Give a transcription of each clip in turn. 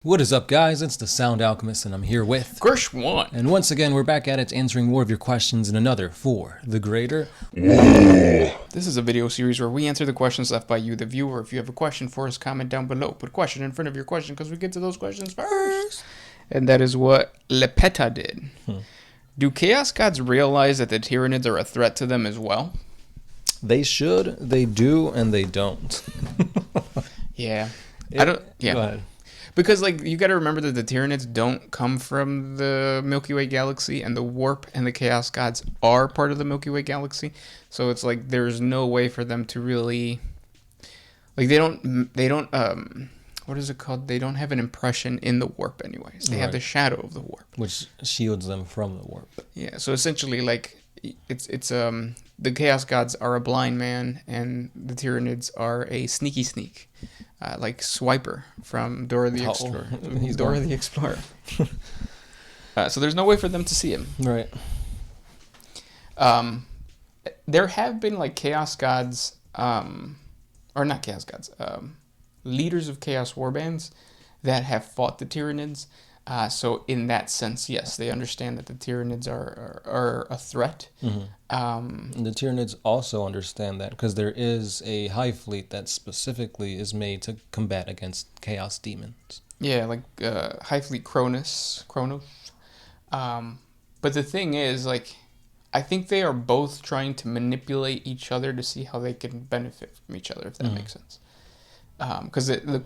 What is up, guys? It's the Sound Alchemist, and I'm here with Gersh1. And once again, we're back at it, answering more of your questions in another For the Greater. This is a video series where we answer the questions left by you, the viewer. If you have a question for us, comment down below. Put question in front of your question because we get to those questions first. And that is what Lepeta did. Do Chaos Gods realize that the Tyranids are a threat to them as well? They should, they do, and they don't. Yeah. Go ahead. Because, you got to remember that the Tyranids don't come from the Milky Way galaxy, and the Warp and the Chaos Gods are part of the Milky Way galaxy. So it's like there's no way for them to really, they don't, what is it called? They don't have an impression in the Warp anyways. They have the shadow of the Warp. Which shields them from the Warp. Yeah, so essentially, it's the Chaos Gods are a blind man, and the Tyranids are a sneaky sneak. Like Swiper from Dora the Explorer. He's Dora the Explorer. So there's no way for them to see him. Right. There have been Chaos Gods, or not Chaos Gods, leaders of Chaos Warbands that have fought the Tyranids. So in that sense, yes, they understand that the Tyranids are a threat. Mm-hmm. And the Tyranids also understand that because there is a hive fleet that specifically is made to combat against chaos demons. Yeah, hive fleet Kronos. But the thing is, I think they are both trying to manipulate each other to see how they can benefit from each other, if that makes sense. Because the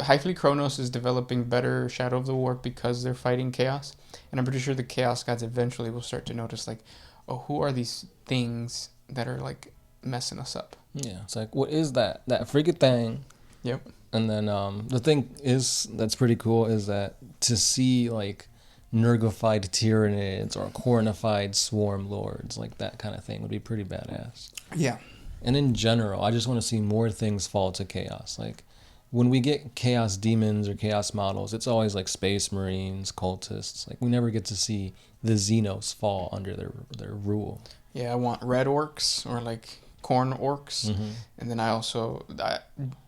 Hive Fleet Kronos is developing better Shadow of the Warp because they're fighting Chaos. And I'm pretty sure the Chaos Gods eventually will start to notice, who are these things that are, messing us up? Yeah, it's what is that? That freaking thing. Yep. And then the thing is, that's pretty cool, is that to see, Nurgified Tyranids or cornified Swarm Lords, that kind of thing would be pretty badass. Yeah. And in general, I just want to see more things fall to chaos. When we get chaos demons or chaos models, it's always Space Marines, cultists. We never get to see the Xenos fall under their rule. Yeah, I want red orcs or corn orcs. Mm-hmm. And then I also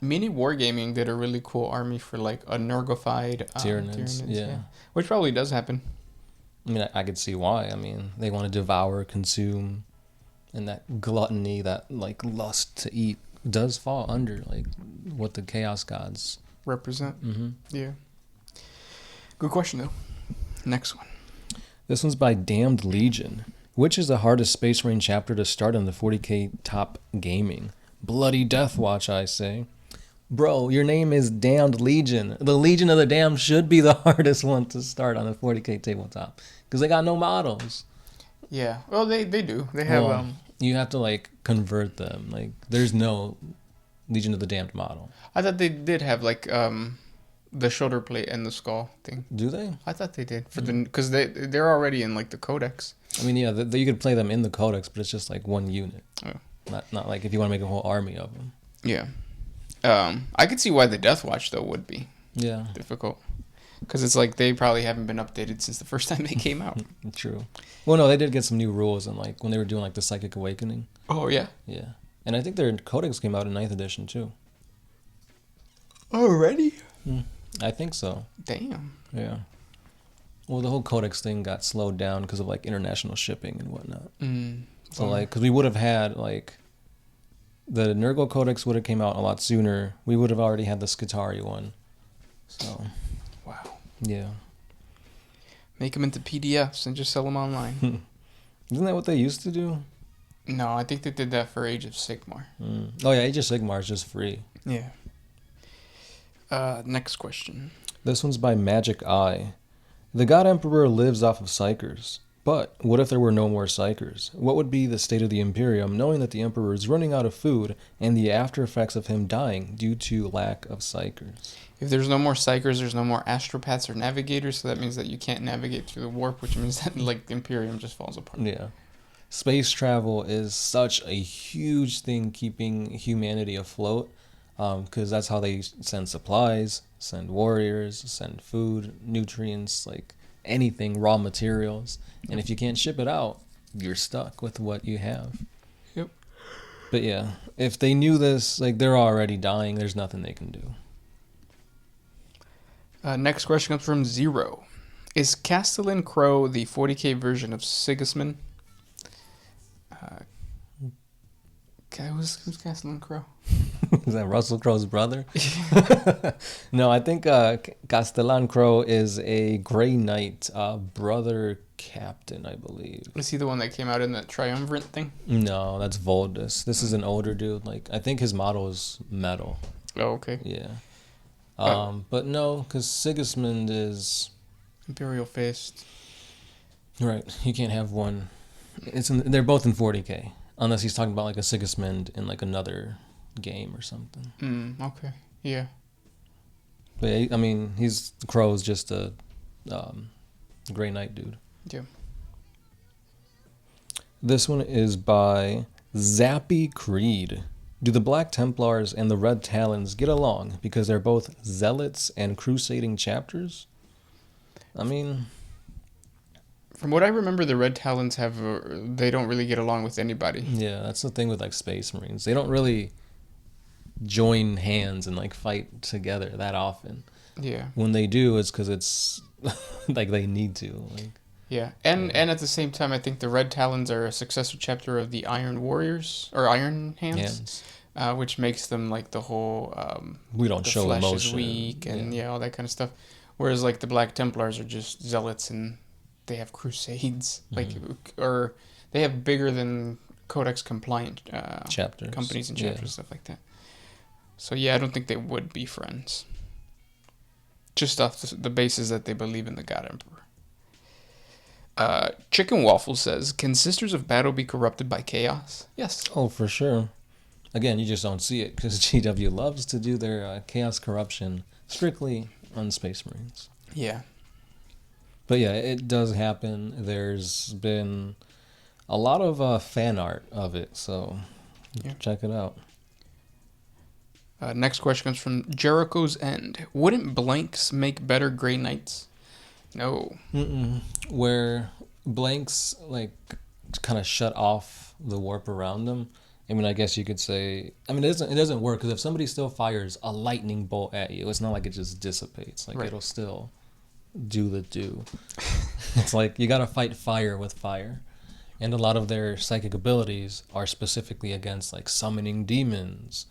Mini Wargaming did a really cool army for a Nurgified Tyranids. Yeah. Which probably does happen. I mean, I could see why. I mean, they want to devour, consume, and that gluttony, that lust to eat does fall under what the Chaos Gods represent. Mm-hmm. Yeah. Good question though. Next one. This one's by Damned Legion. Which is the hardest Space Marine chapter to start on the 40K top gaming? Bloody Death Watch, I say. Bro, your name is Damned Legion. The Legion of the Damned should be the hardest one to start on the 40K tabletop because they got no models. Yeah. Well, they do. They have you have to convert them. There's no Legion of the Damned model. I thought they did have the shoulder plate and the skull thing. Do they? I thought they did because they're already in the codex. I mean, yeah, you could play them in the codex, but it's just one unit. Oh. Not if you want to make a whole army of them. Yeah. I could see why the Death Watch though would be difficult. Because it's they probably haven't been updated since the first time they came out. True. Well, no, they did get some new rules, and when they were doing the Psychic Awakening. Oh yeah. Yeah, and I think their codex came out in 9th edition too. Already? I think so. Damn. Yeah. Well, the whole codex thing got slowed down because of international shipping and whatnot. So because we would have had the Nurgle codex would have came out a lot sooner. We would have already had the Skitarii one. So. Wow. Yeah. Make them into PDFs and just sell them online. Isn't that what they used to do? No, I think they did that for Age of Sigmar. Oh yeah, Age of Sigmar is just free. Yeah. Next question. This one's by Magic Eye. The God Emperor lives off of Psychers. But what if there were no more Psychers? What would be the state of the Imperium knowing that the Emperor is running out of food and the after effects of him dying due to lack of Psychers? If there's no more Psychers, there's no more Astropaths or Navigators, so that means that you can't navigate through the Warp, which means that the Imperium just falls apart. Yeah. Space travel is such a huge thing keeping humanity afloat, because that's how they send supplies, send warriors, send food, nutrients, anything, raw materials. And if you can't ship it out, you're stuck with what you have. Yep. But yeah, if they knew this, they're already dying, there's nothing they can do. Next question comes from Zero. Is Castellan Crow the 40k version of Sigismund? Who's Castellan Crow? Is that Russell Crowe's brother? No, I think Castellan Crow is a Grey Knight brother captain, I believe. Is he the one that came out in that triumvirate thing? No, that's Voldus. This is an older dude. Like, I think his model is metal. Oh, okay. Yeah. But no, because Sigismund is Imperial Fist. Right. You can't have one. They're both in 40k, unless he's talking about like a Sigismund in like another game or something. Okay. Yeah. But I mean, Crow's just a Grey Knight dude. Yeah. This one is by Zappy Creed. Do the Black Templars and the Red Talons get along because they're both zealots and crusading chapters? I mean, from what I remember, the Red Talons they don't really get along with anybody. Yeah, that's the thing with like Space Marines. They don't really join hands and like fight together that often. Yeah. When they do, it's because it's like they need to. Like, yeah, and at the same time, I think the Red Talons are a successor chapter of the Iron Warriors or Iron Hands. Which makes them like the whole we don't show flesh emotion. Is weak and all that kind of stuff. Whereas like the Black Templars are just zealots and they have crusades, or they have bigger than Codex compliant chapters, companies and chapters, stuff like that. So yeah, I don't think they would be friends. Just off the basis that they believe in the God Emperor. Chicken Waffle says, "Can Sisters of Battle be corrupted by chaos?" Yes. Oh, for sure. Again, you just don't see it because GW loves to do their chaos corruption strictly on Space Marines. Yeah. But yeah, it does happen. There's been a lot of fan art of it, so check it out. Next question comes from Jericho's End. Wouldn't blanks make better Grey Knights? No. Where blanks like kind of shut off the warp around them. I mean, I guess you could say. I mean, it doesn't work because if somebody still fires a lightning bolt at you, it's not like it just dissipates. Like it'll still do the do. It's like you gotta fight fire with fire, and a lot of their psychic abilities are specifically against like summoning demons,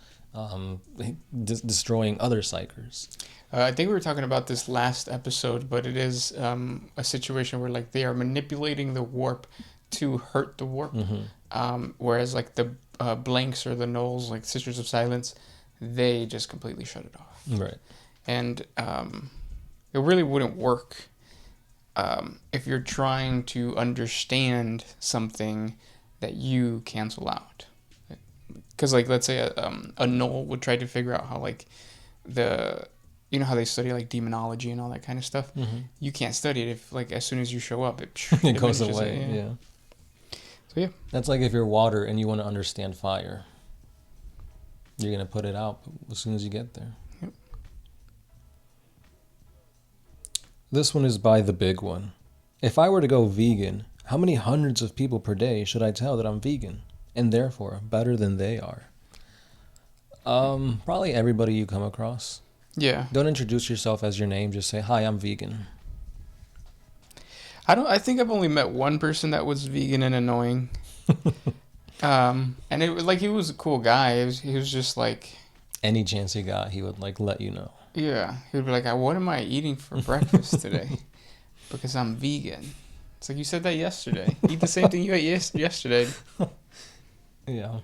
destroying other psychers. I think we were talking about this last episode, but it is a situation where like they are manipulating the warp to hurt the warp, whereas like the blanks or the nulls, like Sisters of Silence, they just completely shut it off. Right. And it really wouldn't work if you're trying to understand something that you cancel out. Because like let's say a null would try to figure out how like you know how they study like demonology and all that kind of stuff. You can't study it if like as soon as you show up it goes away. Yeah. So yeah, that's like if you're water and you want to understand fire, you're gonna put it out as soon as you get there. Yep. This one is by the big one. If I were to go vegan, how many hundreds of people per day should I tell that I'm vegan and therefore better than they are? Probably everybody you come across. Yeah. Don't introduce yourself as your name. Just say, "Hi, I'm vegan." I think I've only met one person that was vegan and annoying. And it was like he was a cool guy. He was just like any chance he got, he would like let you know. Yeah, he would be like, "What am I eating for breakfast today?" Because I'm vegan. It's like you said that yesterday. Eat the same thing you ate yesterday. Yeah,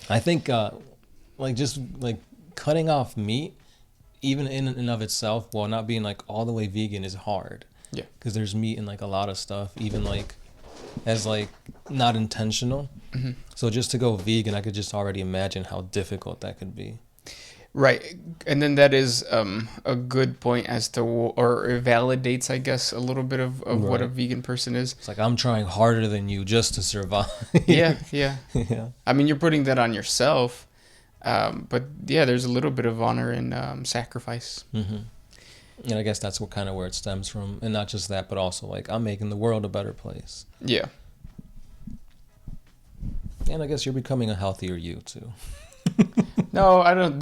I think like just like cutting off meat, even in and of itself, while not being like all the way vegan, is hard. Yeah. Because there's meat in like a lot of stuff, even like as like not intentional. So just to go vegan, I could just already imagine how difficult that could be. Right. And then that is a good point as to, or it validates, I guess, a little bit of what a vegan person is. It's like, I'm trying harder than you just to survive. Yeah. Yeah. I mean, you're putting that on yourself. But yeah, there's a little bit of honor in sacrifice. And I guess that's where it stems from. And not just that, but also like, I'm making the world a better place. Yeah. And I guess you're becoming a healthier you too. No, I don't.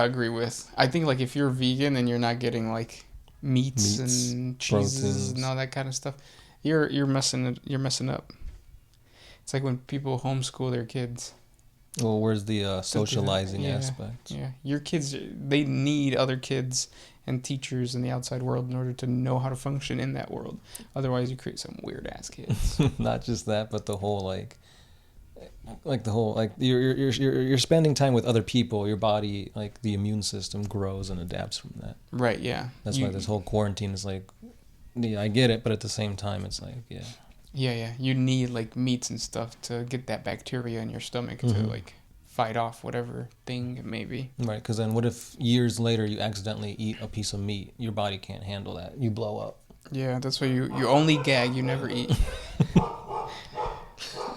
agree with. I think like if you're vegan and you're not getting like meats and cheeses proteins, and all that kind of stuff, you're messing up. It's like when people homeschool their kids. Well, where's the socializing aspect? Yeah, your kids, they need other kids and teachers in the outside world in order to know how to function in that world. Otherwise, you create some weird ass kids. Not just that, but the whole you're spending time with other people. Your body, like the immune system, grows and adapts from that. Right. Yeah. That's why this whole quarantine is like, yeah, I get it, but at the same time, it's like, yeah. Yeah. You need like meats and stuff to get that bacteria in your stomach to like fight off whatever thing it may be. Right, because then what if years later you accidentally eat a piece of meat? Your body can't handle that. You blow up. Yeah, that's why you only gag, you never eat.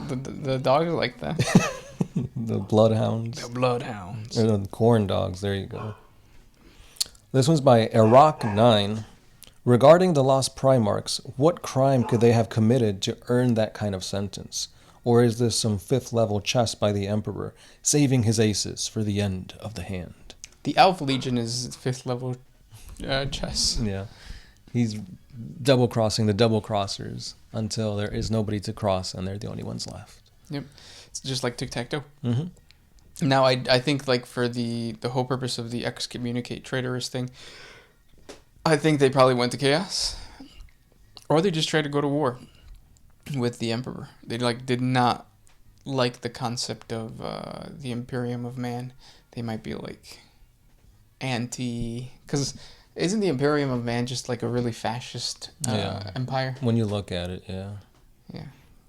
the dogs are like that. The bloodhounds. The bloodhounds. Or the corn dogs, there you go. This one's by Iraq9. Regarding the Lost Primarks, what crime could they have committed to earn that kind of sentence? Or is this some 5th level chess by the Emperor, saving his aces for the end of the hand? The Alpha Legion is 5th level chess. Yeah. He's double-crossing the double-crossers until there is nobody to cross and they're the only ones left. Yep. It's just like tic-tac-toe. Mm-hmm. Now, I think like for the whole purpose of the excommunicate traitorous thing, I think they probably went to chaos. Or they just tried to go to war with the Emperor. They did not like the concept of the Imperium of Man. They might be like anti, because isn't the Imperium of Man just like a really fascist empire? When you look at it, yeah.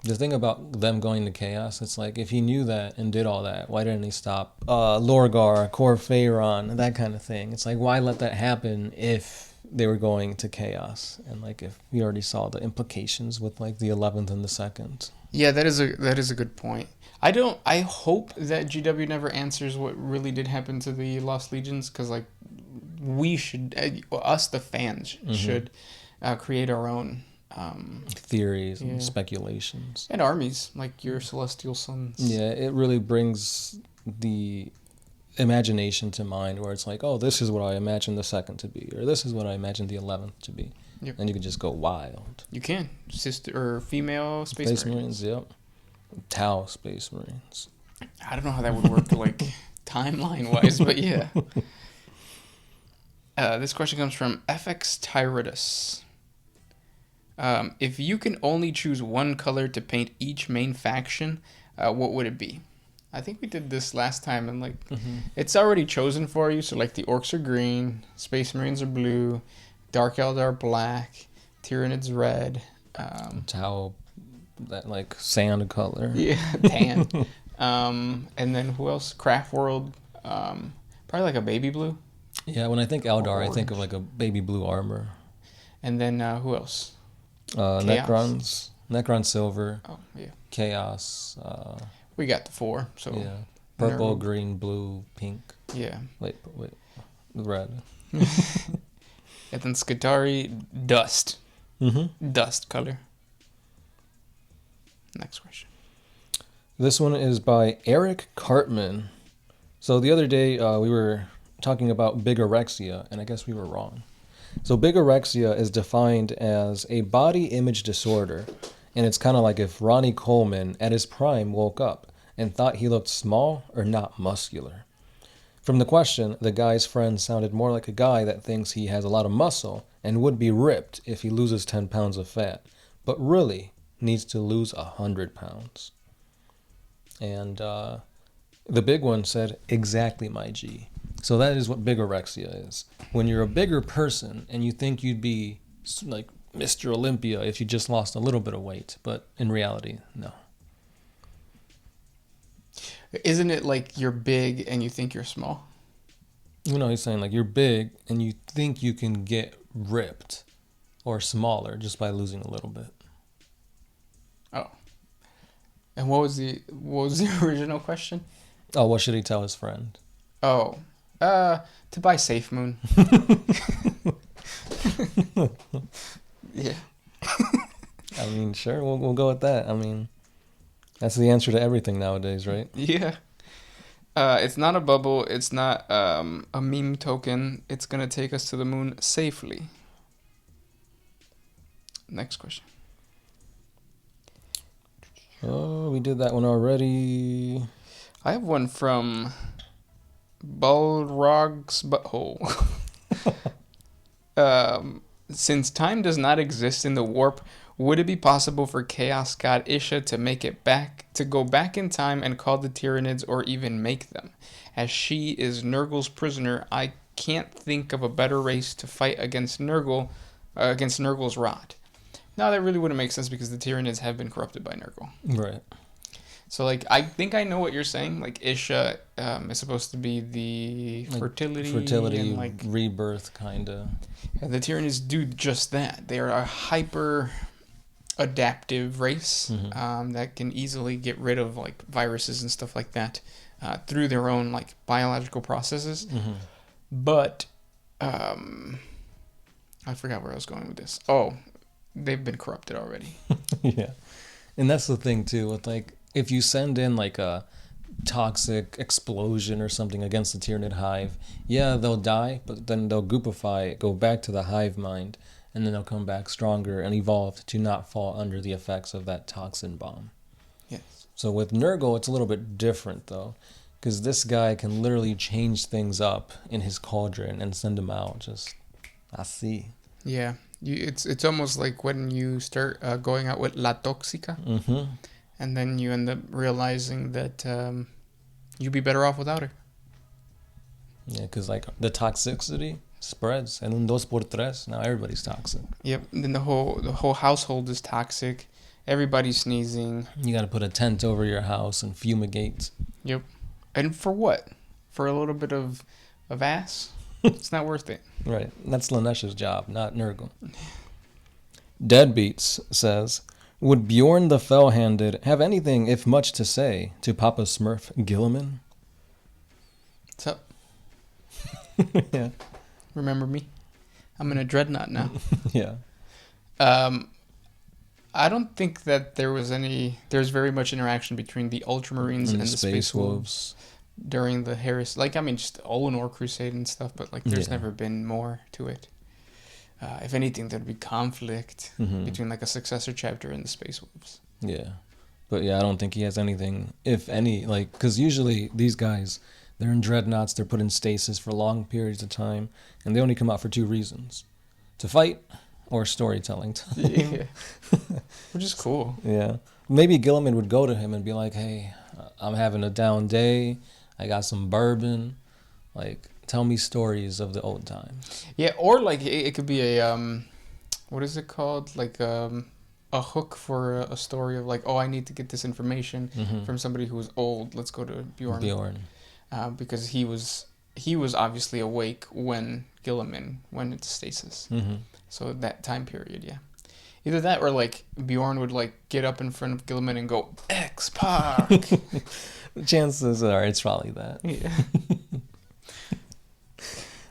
The thing about them going to chaos, it's like if he knew that and did all that, why didn't he stop Lorgar, Cor Phaeron, that kind of thing? It's like, why let that happen if they were going to chaos? And like if we already saw the implications with like the 11th and the 2nd. Yeah, that is a good point. I hope that GW never answers what really did happen to the Lost Legions, because like we should, us the fans should create our own theories and speculations and armies like your Celestial Sons. Yeah, it really brings the imagination to mind, where it's like, oh, this is what I imagine the 2nd to be, or this is what I imagine the 11th to be. Yep. And you can just go wild. You can. Sister or female Space Marines. Yep. Tau Space Marines. I don't know how that would work like timeline wise, but yeah. This question comes from FX Tyranids. If you can only choose one color to paint each main faction, what would it be? I think we did this last time, and like it's already chosen for you. So like the Orcs are green, Space Marines are blue, Dark Elves are black, Tyranids red, Tau, that like sand color. Yeah, tan. And then who else? Craft World, probably like a baby blue. Yeah, when I think Eldar, I think of like a baby blue armor. And then who else? Necron silver. Oh yeah. Chaos. We got the 4. So yeah, purple, green, blue, pink. Yeah. Wait, red. And then Skitarii, dust. Dust color. Next question. This one is by Eric Cartman. So the other day we were talking about bigorexia, and I guess we were wrong. So bigorexia is defined as a body image disorder, and it's kind of like if Ronnie Coleman at his prime woke up and thought he looked small or not muscular. From the question, the guy's friend sounded more like a guy that thinks he has a lot of muscle and would be ripped if he loses 10 pounds of fat, but really needs to lose 100 pounds. And the big one said, exactly, my G. So that is what bigorexia is. When you're a bigger person and you think you'd be like Mr. Olympia if you just lost a little bit of weight, but in reality, no. Isn't it like you're big and you think you're small? No, he's saying like you're big and you think you can get ripped or smaller just by losing a little bit. Oh. And what was the original question? Oh, what should he tell his friend? Oh. To buy Safe Moon. Yeah. I mean, sure, we'll go with that. I mean, that's the answer to everything nowadays, right? Yeah. It's not a bubble. It's not a meme token. It's gonna take us to the moon safely. Next question. Oh, we did that one already. I have one from Balrog's Butthole. Since time does not exist in the warp, would it be possible for Chaos God Isha to go back in time and call the Tyranids or even make them? As she is Nurgle's prisoner, I can't think of a better race to fight against Nurgle's rod. No, that really wouldn't make sense because the Tyranids have been corrupted by Nurgle. Right. So, like, I think I know what you're saying. Like, Isha is supposed to be the fertility and, like, rebirth, kind of. The Tyranids do just that. They are a hyper adaptive race that can easily get rid of, like, viruses and stuff like that through their own, like, biological processes. Mm-hmm. But I forgot where I was going with this. Oh, they've been corrupted already. Yeah. And that's the thing, too, with, like, if you send in like a toxic explosion or something against the Tyranid hive, yeah, they'll die, but then they'll groupify, go back to the hive mind, and then they'll come back stronger and evolved to not fall under the effects of that toxin bomb. Yes. So with Nurgle, it's a little bit different though, because this guy can literally change things up in his cauldron and send them out. Just, I see. Yeah, it's almost like when you start going out with La Toxica. Mm-hmm. And then you end up realizing that you'd be better off without her. Yeah, because like the toxicity spreads. And un dos por tres, now everybody's toxic. Yep. And then the whole household is toxic. Everybody's sneezing. You got to put a tent over your house and fumigate. Yep. And for what? For a little bit of ass? It's not worth it. Right. That's Lanesh's job, not Nurgle. Deadbeats says, would Bjorn the Fell-Handed have anything, if much, to say to Papa Smurf Gilliman? What's up? Yeah. Remember me? I'm in a dreadnought now. Yeah. I don't think that there's very much interaction between the Ultramarines and the Space Wolves during the Heresy. Like, I mean, just Olenor Crusade and stuff, but like, there's never been more to it. If anything, there'd be conflict between like a successor chapter and the Space Wolves. Yeah. But yeah, I don't think he has anything, if any, like, because usually these guys, they're in dreadnoughts, they're put in stasis for long periods of time, and they only come out for two reasons: to fight or storytelling time. Yeah. Which is cool. Yeah. Maybe Gilliman would go to him and be like, hey, I'm having a down day, I got some bourbon, like, tell me stories of the old times. Yeah, or like it could be a what is it called? Like a hook for a story of like, oh, I need to get this information from somebody who was old. Let's go to Bjorn. Because he was obviously awake when Gilliman went into stasis. So that time period, yeah. Either that or like Bjorn would like get up in front of Gilliman and go X-Pac. Chances are it's probably that. Yeah.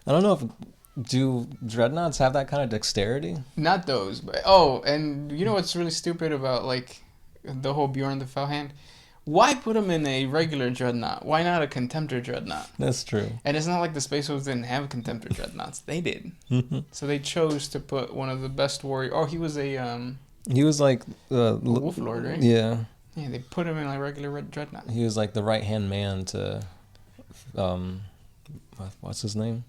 I don't know do dreadnoughts have that kind of dexterity? Not those, but and you know what's really stupid about like the whole Bjorn the Fellhand? Why put him in a regular dreadnought? Why not a Contemptor dreadnought? That's true. And it's not like the Space Wolves didn't have Contemptor dreadnoughts. They did. So they chose to put one of the best warriors. Oh, he was a he was like Wolf Lord, right? Yeah. Yeah, they put him in a regular dreadnought. He was like the right hand man to what's his name?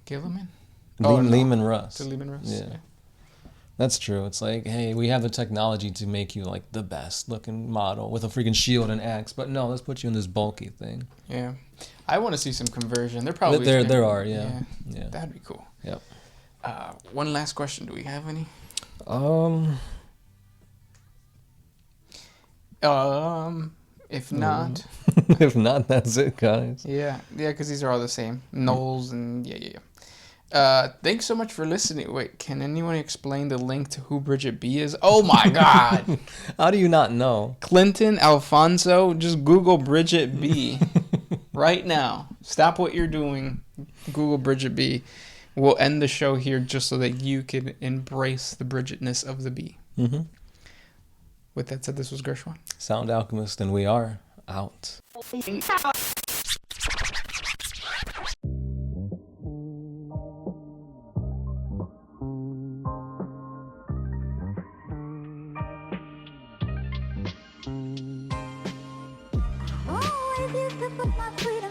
Gilliman? Leman Russ. To Leman Russ. Yeah. That's true. It's like, hey, we have the technology to make you like the best looking model with a freaking shield and axe, but no, let's put you in this bulky thing. Yeah. I want to see some conversion. There probably there are, yeah. That'd be cool. Yep. One last question. Do we have any? If not. If not, that's it, guys. Yeah, because these are all the same. Knowles and yeah. Thanks so much for listening. Wait, can anyone explain the link to who Bridget B is? Oh my God! How do you not know? Clinton Alfonso, just Google Bridget B right now. Stop what you're doing. Google Bridget B. We'll end the show here just so that you can embrace the Bridgetness of the B. With that said, this was Gershwan. Sound Alchemist, and we are out. Look at my pretty